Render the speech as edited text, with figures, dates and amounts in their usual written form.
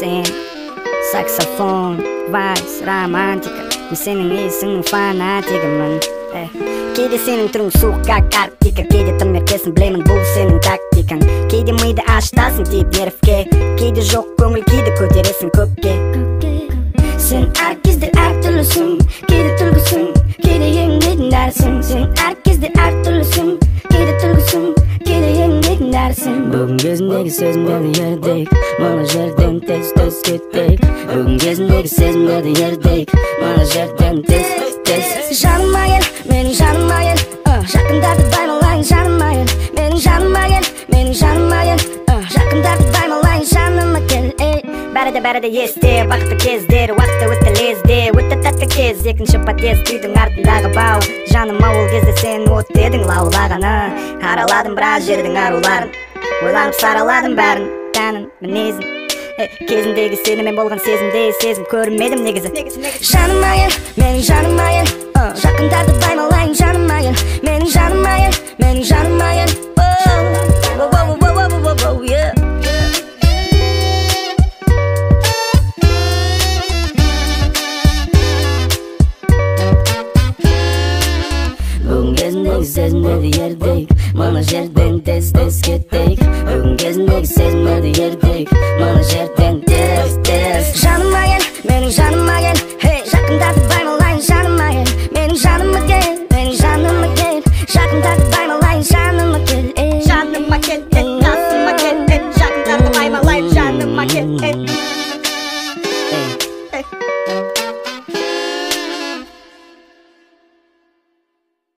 sen saksafon, vals, romantika. Men senin iyisinin fanatikimin. Keyde senin turun soğuk arkika. Keyde tam yerkesin bilemin bu senin taktikan. Keyde mıydı aştasın tip nerfke. Keyde yok köngül keyde köteresin köpke. Sen herkesde her türlüsün. Keyde tulgusun, keyde yengedin dersin. Sen herkesde her türlüsün. Keyde tulgusun, keyde yengedin dersin. Bugün gözündeki sözümdeki yerdeyik. Menajerden tez tez gittik. Bugün gözündeki sözümdeki yerdeyik. Menajerden tez tez. Canıma gel, benim canıma gel. Жақындарды баймалайын жаныма кел. Менің жаныма кел, менің жаныма кел. Жақындарды баймалайын жаныма кел. Бәрі де есте, бақытты кездер. Уақыты өтті лезде, өтті тәтті кез. Екінші подъезд үйдің артындағы бау. Жаныма ол кезде сен от дедің лаулағаны. Араладым біраз жердің аруларын. Ойланып сараладым бәрін, тәнін, мінезін. Кезіндегі сенімен болған сезімде сезім көрмедім негізі. Жаныма кел, менің жаныма кел. Жақындарды баймалайын жаныма кел. Менің жаныма кел, менің жаныма кел. Бүгін кезіндегі сезімдерді ердейік. Мана жерден тез тез кеттейік. Бүгін кезіндегі сезімдерді ердейік. Мана жерден тез тез. Жаныма кел, менің жаныма кел. Жақындарды